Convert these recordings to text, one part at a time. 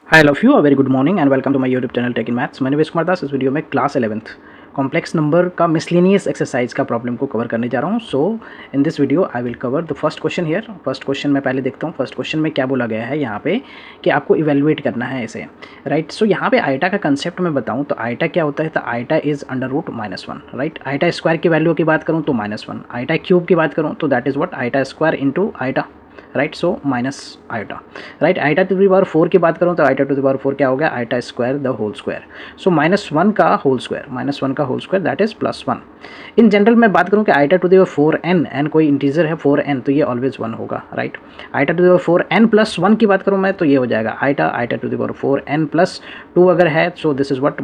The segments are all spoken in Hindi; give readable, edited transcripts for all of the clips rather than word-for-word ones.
Hi love you, very good morning and welcome to my YouTube channel tech in maths. मैंने वेश कुमार दास इस वीडियो में क्लास 11th कॉम्प्लेक्स नंबर का मिसलेनियस एक्सरसाइज का प्रॉब्लम को कवर करने जा रहा हूँ। So in this video I will cover the first question here. First question मैं पहले देखता हूँ। फर्स्ट क्वेश्चन में क्या बोला गया है यहाँ पे कि आपको इवेलुएट करना है इसे, राइट। सो यहाँ पे आइटा का कंसेप्ट मैं बताऊँ तो आइटा क्या होता है, तो iota is √-1, right. Iota square की वैल्यू की बात करूँ तो -1, आइटा क्यूब की बात करूँ तो that is what iota square into iota, right. So minus iota, right. Iota to the power 4 की बात करूँ तो आइटा टू द पावर 4 क्या हो गया, iota square the whole square. So -1 का whole square that is +1। In general मैं बात करूँ कि iota to the power 4n, n कोई इंटीजर है 4n तो ये ऑलवेज 1 होगा, right. Iota to the power 4n + 1 की बात करूँ मैं तो ये हो जाएगा iota to the power 4n + 2 अगर है, so this is what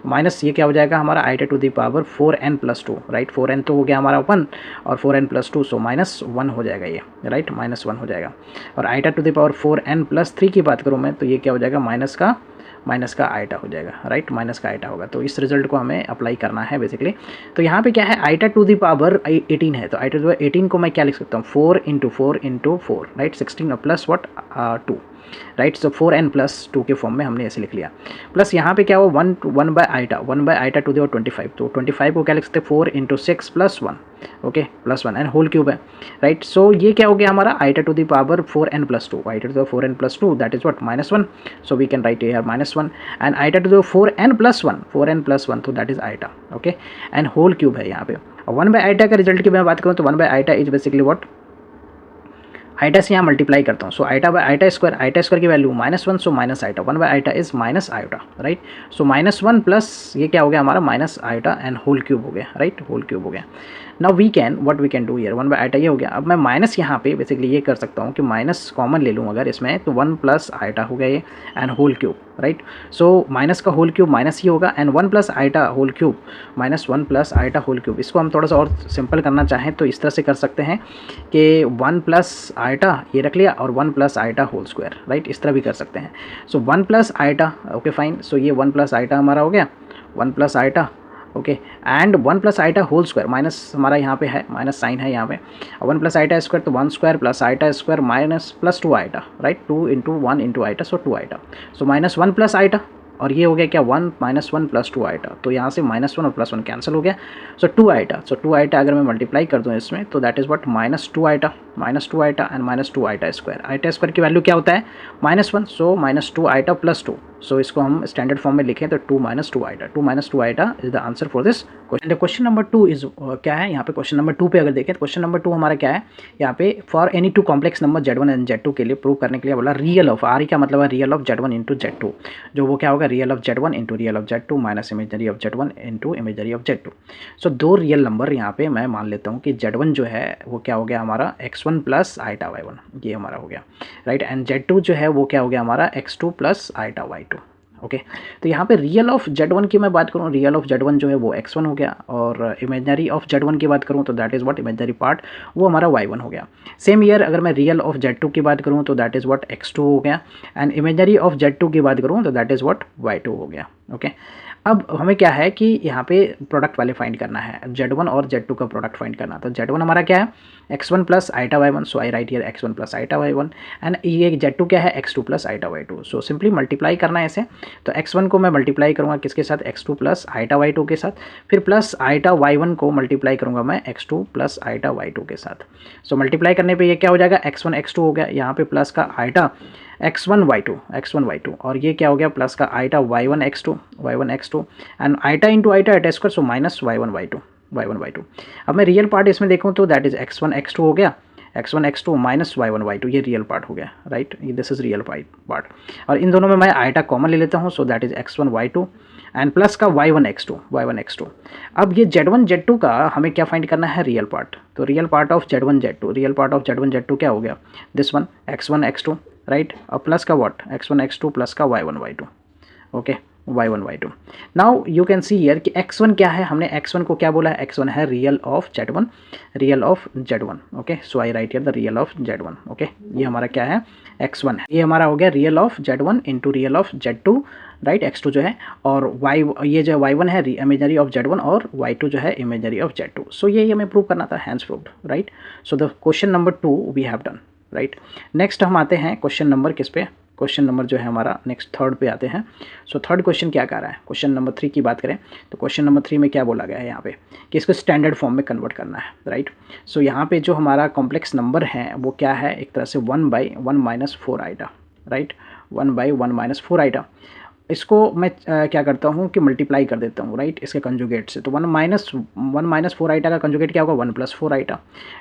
minus ये क्या हो जाएगा हमारा iota to the power 4n + 2, right. 4n तो हो गया हमारा 1 और 4n + 2, सो -1 हो जाएगा ये, राइट, -1 हो जाएगा। और iota to the power 4n + 3 की बात करूँ मैं तो ये क्या हो जाएगा, माइनस का आइटा हो जाएगा, राइट, माइनस का आइटा होगा। तो इस रिजल्ट को हमें अप्लाई करना है बेसिकली। तो यहाँ पे क्या है, आइटा टू द पावर 18 है तो आइटा टू द पावर 18 को मैं क्या लिख सकता हूँ, 4 × 4 × 4, right, 16 plus what 2, right. So 4n + 2 के फॉर्म में हमने ऐसे लिख लिया। प्लस यहाँ पे क्या हो, 1/आइटा टू द पावर 25, तो 25 को क्या लिख सकते हैं, 4 × 6 + 1, ओके, +1 एंड होल क्यूब है, राइट। सो ये क्या हो गया हमारा iota to the power 4n + 2, iota to the 4n + 2 that is what -1, so we can write here -1 and iota to the 4n + 1 तो that is iota, okay, and whole cube है यहाँ पे। 1/आइटा का रिजल्ट की मैं बात करूँ तो 1/आइटा इज बेसिकली व्हाट, आइटा से यहाँ मल्टीप्लाई करता हूँ, सो आइटा स्क्वायर की वैल्यू -1, सो माइनस आइटा, 1/आइटा is minus iota, right. So -1 plus ये क्या हो गया हमारा minus iota and whole cube हो गया, राइट, होल क्यूब हो गया। Now we can do here, 1/आइटा ये हो गया। अब मैं माइनस यहाँ पे बेसिकली ये कर सकता हूँ कि माइनस कॉमन ले लूँ अगर इसमें, तो 1 + आइटा हो गया ये and whole cube, right. So minus का होल क्यूब माइनस ही होगा and 1 + iota whole cube -1 + iota whole cube. इसको हम थोड़ा सा और सिंपल करना चाहें तो इस तरह से कर सकते हैं कि 1 + आइटा ये रख लिया और 1 + आइटा होल स्क्वायर, राइट, इस तरह भी कर सकते हैं। So 1 + iota, okay fine, so ये 1 + आइटा हमारा हो गया, 1 + iota, okay, and 1 + iota whole square, minus हमारा यहाँ पे है, माइनस साइन है यहाँ पे, 1 + आइटा स्क्वायर तो 1 square + iota square minus + 2 iota, right, 2 × 1 × iota, so 2 iota, so -1 + iota और ये हो गया क्या, 1 -1 + 2 आइटा, तो यहाँ से -1 और +1 कैंसिल हो गया, सो 2 आइटा। सो 2 आइटा अगर मैं मल्टीप्लाई कर दूँ इसमें तो that is what -2 iota and -2 iota square. Iota square की वैल्यू क्या होता है, -1, सो -2 आइटा + 2, सो इसको हम स्टैंडर्ड फॉर्म में लिखें तो 2 - 2 iota, 2 - 2 iota is the answer for this question. Question number 2 is क्या है यहाँ पे, क्वेश्चन नंबर 2 पे अगर देखें तो क्वेश्चन नंबर 2 हमारा क्या है यहाँ पे, for any 2 complex number Z1 and Z2 के लिए प्रूव करने के लिए बोला रियल ऑफ R क्या मतलब है, रियल ऑफ Z1 × Z2, जो वो क्या होगा, real of Z1 × real of Z2 minus imaginary of Z1 × imaginary of Z2। So 2 real number यहाँ पे मैं मान लेता हूँ कि Z1 जो है वो क्या हो गया हमारा x1 + आइटा y1, ये हमारा हो गया, राइट, एंड Z2 जो है वो क्या हो गया हमारा x2 + आइटा y2, ओके। तो यहाँ पे रियल ऑफ Z1 की मैं बात करूँ, रियल ऑफ Z1 जो है वो x1 हो गया और इमेजनरी ऑफ Z1 की बात करूँ तो that is what imaginary part वो हमारा y1 हो गया। सेम ईयर अगर मैं रियल ऑफ Z2 की बात करूँ तो दैट इज़ व्हाट x2 हो गया एंड इमेजनरी ऑफ Z2 की बात करूँ तो दैट इज़ व्हाट y2 हो गया, ओके। अब हमें क्या है कि यहाँ पे प्रोडक्ट वाले फाइंड करना है, Z1 और Z2 का प्रोडक्ट फाइंड करना। तो Z1 हमारा क्या है, x1 + iota y1, so I write here x1 + iota y1 and ये Z2 क्या है, x2 + iota y2, so simply multiply करना है ऐसे। तो x1 को मैं मल्टीप्लाई करूँगा किसके साथ, x2 + आइटा y2 के साथ, फिर प्लस आइटा y1 को मल्टीप्लाई करूँगा मैं x2 + आइटा y2 के साथ। सो मल्टीप्लाई करने पे ये क्या हो जाएगा, x1 x2 हो गया, यहाँ पे प्लस का आइटा x1 y2 और ये क्या हो गया प्लस का iota y1 x2 and iota into iota at square, so minus y1 y2। अब मैं रियल पार्ट इसमें देखूँ तो दैट इज x1 x2 हो गया, x1 x2 minus y1 y2, ये रियल पार्ट हो गया, right, this is real part. और इन दोनों में मैं आइटा कॉमन ले लेता हूँ, so that is x1 y2 and plus का y1 x2। अब ये Z1 Z2 का हमें क्या फाइंड करना है, रियल पार्ट। तो real part of Z1 Z2 क्या हो गया, this one x1 x2, right, और प्लस का व्हाट x1 x2 प्लस का y1 y2, okay, y1 y2। Now you can see here कि x1 क्या है, हमने x1 को क्या बोला है, x1 है real of Z1, okay, so I write here the real of Z1, okay, ये हमारा क्या है x1 है, ये हमारा हो गया real of Z1 into real of Z2, right, x2 जो है, और ये जो y1 है इमेजनरी ऑफ Z1 और y2 जो है इमेजनरी ऑफ Z2। सो ये हमें प्रूव करना था, hence proved, right. So the question number 2 we have done, right. Next हम आते हैं क्वेश्चन नंबर किस पे, क्वेश्चन नंबर जो है हमारा नेक्स्ट थर्ड पे आते हैं। सो थर्ड क्वेश्चन क्या कह रहा है, क्वेश्चन नंबर 3 की बात करें तो क्वेश्चन नंबर 3 में क्या बोला गया है यहाँ पे कि इसको स्टैंडर्ड फॉर्म में कन्वर्ट करना है, राइट। सो यहाँ पे जो हमारा कॉम्प्लेक्स नंबर है वो क्या है, एक तरह से 1/1 - 4 आइटा, राइट, 1/1 - 4 आइटा। इसको मैं क्या करता हूँ कि मल्टीप्लाई कर देता हूँ, राइट, इसके कंजुगेट से। तो 1 - 4 आइटा का कंजुगेट क्या होगा, 1 + 4 iota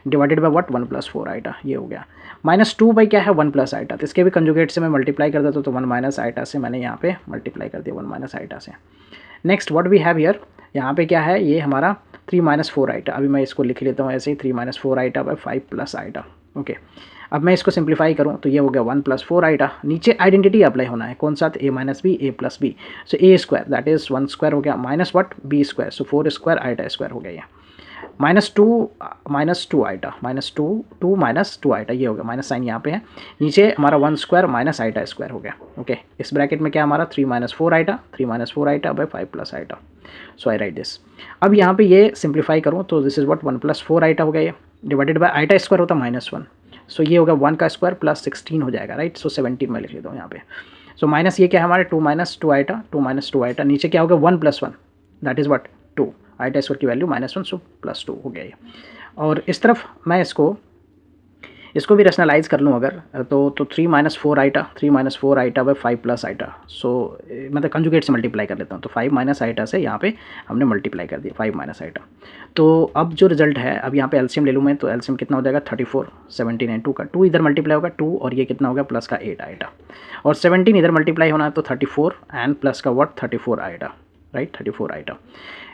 divided by what, 1 + 4 iota, ये हो गया। -2 बाई क्या है, 1 + आइटा, तो इसके भी कंजुगेट से मैं मल्टीप्लाई कर देता हूँ, तो 1 - आइटा से मैंने यहाँ पे मल्टीप्लाई कर दिया, 1 - आइटा से। Next what we have here, यहाँ पे क्या है, ये हमारा 3 - 4 आइटा। अभी मैं इसको लिख लेता हूँ ऐसे ही, 3 - 4 आइटा बाय 5 + आइटा, ओके। अब मैं इसको सिंप्लीफाई करूँ तो ये हो गया 1 + 4 आइटा। नीचे आइडेंटिटी अप्लाई होना है, कौन सा, a - b, a + b, so a² that is 1 square हो गया, minus what, b², so 4 square iota square हो गया ये। -2 आइटा, -2 आइटा, ये हो गया, माइनस साइन यहाँ पे है। नीचे हमारा 1 स्क्वायर माइनस आइटा स्क्वायर हो गया, ओके। इस ब्रैकेट में क्या हमारा 3 - 4 iota, 3 - 4 iota by 5 + iota, so I write this. अब यहाँ पे ये सिंप्लीफाई करूँ तो दिस इज व्हाट, 1 + 4 आइटा हो गया ये, डिवाइडेड बाय आइटा स्क्वायर होता -1, सो ये होगा 1 का स्क्वायर प्लस 16 हो जाएगा, राइट। सो 17 मैं लिख लेता हूँ यहाँ पे। सो माइनस ये क्या है हमारे 2 - 2 आइटा, 2 - 2 आइटा, नीचे क्या होगा 1 + 1 that is what 2, iota square की वैल्यू -1, सो +2 हो गया ये। और इस तरफ मैं इसको भी रैशनलाइज कर लूँ अगर तो 3 - 4 आइटा, 3 - 4 आइटा बाय 5 + आइटा, सो मतलब कंजुगेट से मल्टीप्लाई कर लेता हूँ, तो 5 - आइटा से यहाँ पे हमने मल्टीप्लाई कर दिया, 5 - आइटा। तो अब जो रिजल्ट है, अब यहाँ पे एलसीएम ले लूँ मैं, तो एलसीएम कितना हो जाएगा 34, 17 एंड 2 का 2 इधर मल्टीप्लाई होगा 2, और ये कितना होगा प्लस का 8 आइटा, और 17 इधर मल्टीप्लाई होना है तो 34 एंड प्लस का व्हाट 34 आइटा, राइट, 34 आइटा।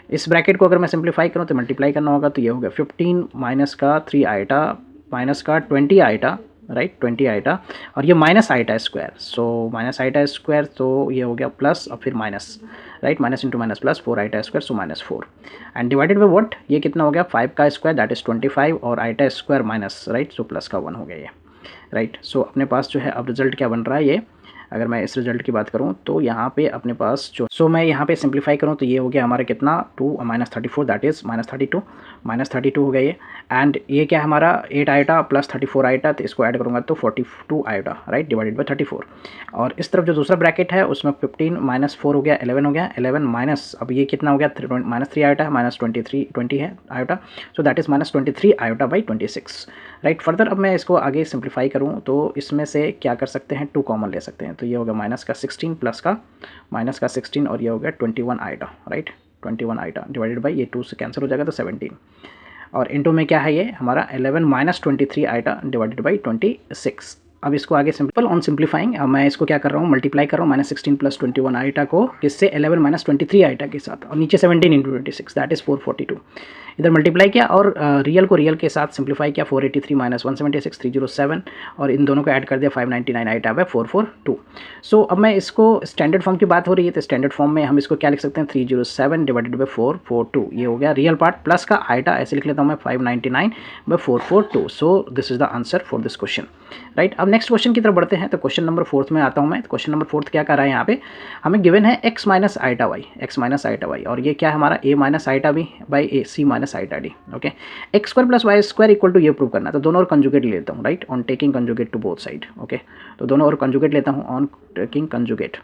इस ब्रैकेट को अगर मैं सिंप्लीफाई करूँ तो मल्टीप्लाई करना होगा, तो ये हो गया 15 माइनस का 3 आइटा माइनस का 20 आइटा, राइट, 20 आइटा, और ये minus iota square, so minus iota square, तो ये हो गया प्लस और फिर minus, right, minus into minus plus 4 iota square, so -4 and divided by what, ये कितना हो गया 5 का स्क्वायर दैट इज 25 और iota square minus, right, so plus का 1 हो गया ये, राइट। सो अपने पास जो है अब रिजल्ट क्या बन रहा है ये, अगर मैं इस रिजल्ट की बात करूं तो यहाँ पे अपने पास जो मैं यहाँ पे सिंप्लीफाई करूँ तो ये हो गया हमारा कितना 2 - 34 दैट इज़ -32 हो गया ये, एंड ये क्या हमारा 8 आइटा प्लस 34 आइटा, तो इसको ऐड करूँगा तो 42 आइटा, राइट, डिवाइडेड बाय 34। और इस तरफ जो दूसरा ब्रैकेट है उसमें 15 - 4 हो गया 11 हो गया, 11 माइनस, अब ये कितना हो गया -3 आइटा है, -20 है iota, so that is -23 iota by 26, right. Further अब मैं इसको आगे सिंप्लीफाई करूँ तो इसमें से क्या कर सकते हैं, 2 कॉमन ले सकते हैं, तो ये हो गया -16 प्लस का -16 और ये हो गया 21 iota, right, 21 iota divided by ये 2 से कैंसिल हो जाएगा तो 17, और इनटू में क्या है ये हमारा 11 - 23 आइटा डिवाइडेड बाई 26। अब इसको आगे सिंपल ऑन सिंप्लीफाइंग मैं इसको क्या कर रहा हूँ, मल्टीप्लाई कर रहा हूँ -16 + 21 आइटा को किससे 11 - 23 आइटा के साथ, और नीचे 17 × 26 दैट इज़ 442, इधर मल्टीप्लाई किया और रियल को रियल के साथ सिंप्लीफाई किया, 483 - 176 307, और इन दोनों को ऐड कर दिया 599 आइटा बाय 442। सो अब मैं इसको स्टैंडर्ड फॉर्म की बात हो रही है तो स्टैंडर्ड फॉर्म में हम इसको क्या लिख सकते हैं 307 डिवाइडेड बाय 442, ये हो गया रियल पार्ट प्लस का आइटा ऐसे लिख लेता हूँ मैं 599 by 442। So this is the answer for this question, right. अब नेक्स्ट क्वेश्चन की तरफ बढ़ते हैं, तो क्वेश्चन नंबर 4 में आता हूँ मैं। क्वेश्चन नंबर 4 क्या कर रहा है, यहाँ पे हमें गिवन है x - आइटा y, और ये क्या है हमारा a - iota b by c - iota d, okay. x² + y² equal to ये प्रूव करना है, तो दोनों और कंजुगेट लेता हूँ, right, on taking conjugate to both side, okay. तो दोनों और कंजुगेट लेता हूँ on taking conjugate,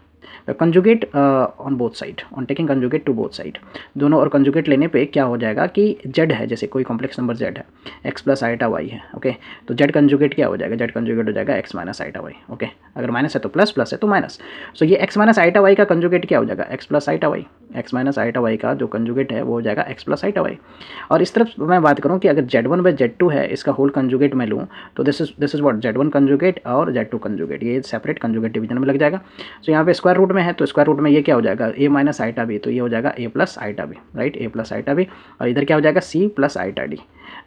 conjugate on both side, on taking conjugate to both side, दोनों और कंजुगेट लेने पे क्या हो जाएगा कि z है, जैसे कोई कॉम्प्लेक्स नंबर z है, x + आइटा y है, ओके, तो z कंजुगेट क्या हो जाएगा, z कंजुगेट हो जाएगा x - आइटा y, ओके। अगर माइनस है तो प्लस, प्लस है तो माइनस, सो ये x - आइटा y का कंजुगेट क्या हो जाएगा x + iota y, x - iota y का जो कंजुगेट है वो हो जाएगा x + आइटा y। और इस तरफ मैं बात करूँ कि अगर z1 बाय z2 है, इसका होल कंजुगेट मैं लूँ तो this is what z1 conjugate और z2 कंजुगेट, ये सेपरेट कंजुगेट डिवीजन में लग जाएगा। सो यहाँ पे स्क्वायर रूट में है तो स्क्वायर रूट में ये क्या हो जाएगा a - आइटा b, तो ये हो जाएगा a + iota b, right, a + iota b, और इधर क्या हो जाएगा c + आइटा d।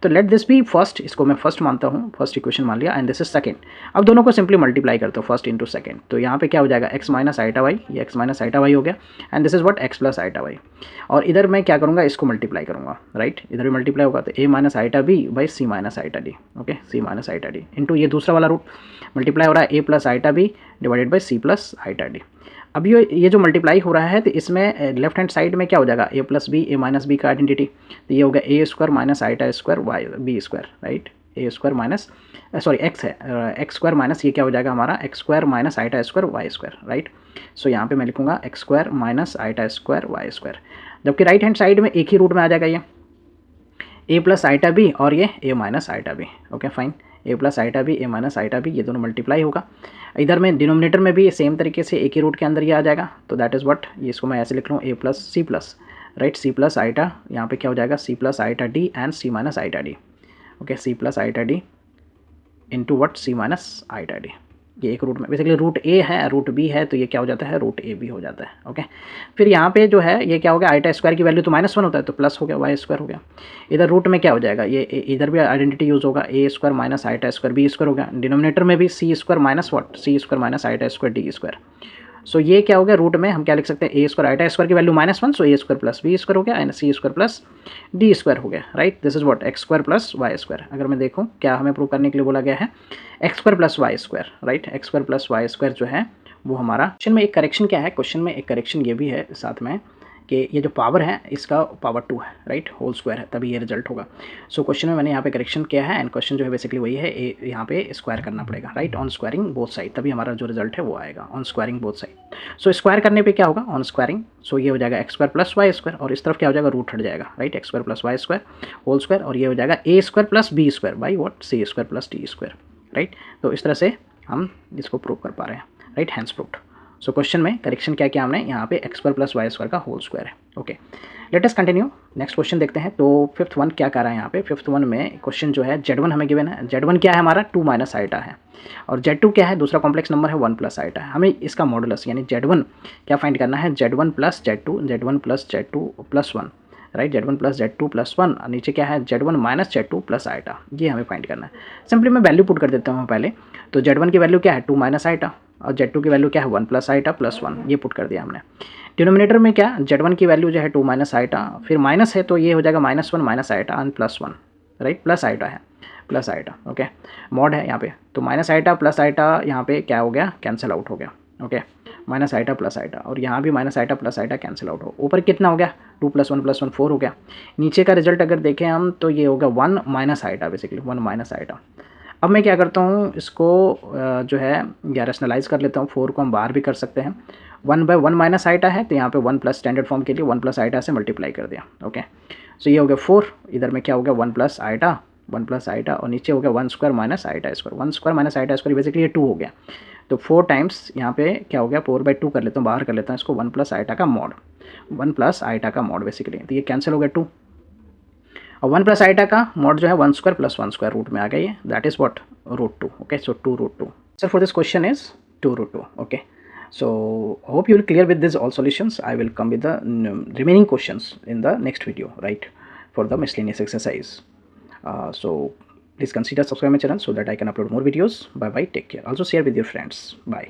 तो लेट दिस बी फर्स्ट, इसको मैं फर्स्ट मानता हूँ, फर्स्ट इक्वेशन मान लिया, एंड दिस इज सेकंड। अब दोनों को सिंपली मल्टीप्लाई करता हूँ फर्स्ट इंटू सेकंड, तो यहाँ पे क्या हो जाएगा x - आइटा y, ये x - आइटा y हो गया, and this is what x + iota y, और इधर मैं क्या करूँगा इसको मल्टीप्लाई करूँगा, राइट, इधर भी मल्टीप्लाई होगा तो a - iota b by c - iota d, okay, c - iota d into ये दूसरा वाला रूट मल्टीप्लाई हो रहा है a + iota b divided by c + iota d। अब ये जो मल्टीप्लाई हो रहा है तो इसमें लेफ्ट हैंड साइड में क्या हो जाएगा a + b, a - b का आइडेंटिटी, तो ये हो गया a² - आइटा² y b², राइट, ए स्क्वायर माइनस सॉरी एक्स है, एक्स स्क्वायर माइनस ये क्या हो जाएगा हमारा x square minus iota square Y square, right. सो यहाँ पे मैं लिखूँगा x square minus iota square Y square, जबकि राइट हैंड साइड में एक ही रूट में आ जाएगा ये ए प्लस आईटा बी और ये ए माइनस आईटा बी। ओके फाइन, ए प्लस आईटा बी ए माइनस आईटा बी ये दोनों मल्टीप्लाई होगा। इधर में डिनोमिनेटर में भी सेम तरीके से एक ही रूट के अंदर ये आ जाएगा, तो दैट इज़ व्हाट, ये इसको मैं ऐसे लिख लूँ A plus C plus, right, C plus iota, यहाँ पे क्या हो जाएगा C plus iota D and C minus iota D. Okay, C plus iota D into what C minus iota D, ये एक रूट में बेसिकली रूट ए है रूट बी है, तो ये क्या हो जाता है रूट ए बी हो जाता है। ओके, फिर यहाँ पे जो है ये क्या हो गया आईटा स्क्वायर की वैल्यू तो -1 होता है, तो प्लस हो गया वाई स्क्वायर हो गया। इधर रूट में क्या हो जाएगा, ये इधर भी आइडेंटिटी यूज़ होगा, A square minus iota square B square हो गया। डिनोमिनेटर में भी C square minus what C square minus iota square D square. So ये क्या हो गया रूट में हम क्या लिख सकते हैं ए स्क्वायर आईटा स्क्वायर की value -1, so a square plus B square हो गया and c square plus D square हो गया, right. This is what x square plus Y square. अगर मैं देखूँ क्या हमें प्रूव करने के लिए बोला गया है, x square plus Y square, right, x square plus Y square जो है वो हमारा क्वेश्चन में एक करेक्शन क्या है, क्वेश्चन में एक करेक्शन ये भी है साथ में कि ये जो पावर है इसका पावर 2 है, राइट, होल स्क्वायर है, तभी ये रिजल्ट होगा। सो क्वेश्चन में मैंने यहाँ पे करेक्शन किया है एंड क्वेश्चन जो है बेसिकली वही है, यहाँ पे स्क्वायर करना पड़ेगा, right, on squaring both side, तभी हमारा जो रिजल्ट है वो आएगा on squaring both side. So square करने पे क्या होगा ऑन स्क्वायरिंग, सो ये हो जाएगा X square plus Y square और इस तरफ क्या हो जाएगा रूट हट जाएगा, right, x square plus Y square whole square और ये हो जाएगा A square plus B square by what C square plus D square, right. तो इस तरह से हम इसको प्रूव कर पा रहे हैं, right, hence proved. So question में करेक्शन क्या किया हमने, यहाँ पे x square plus Y square का होल स्क्वायर है। Okay, let us continue, next question देखते हैं। तो फिफ्थ वन क्या कर रहा है यहाँ पे, फिफ्थ वन में क्वेश्चन जो है Z1 हमें गिवन है, Z1 क्या है हमारा 2 माइनस आईटा है और Z2 क्या है दूसरा कॉम्प्लेक्स नंबर है 1 प्लस आईटा है। हमें इसका मॉडुलस यानी Z1 क्या फाइंड करना है, Z1 plus Z2 Z1 plus Z2 plus 1, right, Z1 plus Z2 plus 1, नीचे क्या है Z1 माइनस Z2 प्लस आईटा, ये हमें फाइंड करना है। सिंपली मैं वैल्यू पुट कर देता हूँ पहले, तो Z1 की वैल्यू क्या है 2 माइनस आईटा और Z2 की वैल्यू क्या है 1 प्लस आईटा प्लस 1, ये पुट कर दिया हमने। डिनोमिनेटर में क्या Z1 की वैल्यू जो है 2 माइनस आईटा, फिर माइनस है तो ये हो जाएगा -1 minus iota and plus 1, right, plus iota है प्लस आईटा। ओके, मॉड है यहाँ पे, तो माइनस आईटा प्लस आईटा यहाँ पे क्या हो गया कैंसिल आउट हो गया। ओके, माइनस आईटा प्लस आईटा और यहाँ भी माइनस आईटा प्लस आईटा कैंसिल आउट हो, ऊपर कितना हो गया 2 + 1 + 1 4 हो गया। नीचे का रिजल्ट अगर देखें हम तो ये होगा 1 माइनस आईटा, बेसिकली 1 माइनस आईटा। अब मैं क्या करता हूँ इसको जो है या रैशनलाइज कर लेता हूँ, 4 को हम बाहर भी कर सकते हैं, 1/1 माइनस आईटा है तो यहाँ पे 1 प्लस स्टैंडर्ड फॉर्म के लिए 1 प्लस आईटा से मल्टीप्लाई कर दिया। ओके, सो ये हो गया 4, इधर में क्या हो गया 1 प्लस आईटा और नीचे हो गया 1 square minus iota square, 1 square minus iota square basically ये 2 हो गया, तो 4 टाइम्स यहाँ पे क्या हो गया 4/2 कर लेता हूँ, बाहर कर लेता हूँ इसको, 1 प्लस आईटा का मॉड, 1 प्लस आईटा का मॉड बेसिकली, तो ये कैंसिल हो गया 2 और 1 प्लस आईटा का मॉड जो है 1 स्क्वायर प्लस 1 स्क्वायर रूट में आ गया ये, that is what √2। Okay, so 2√2 sir for this question is 2√2। Okay, so hope you will clear with this all solutions. I will come with the remaining questions in the next video, right, for the miscellaneous exercise. So please consider subscribe my channel so that I can upload more videos. Bye bye, take care. Also share with your friends. Bye.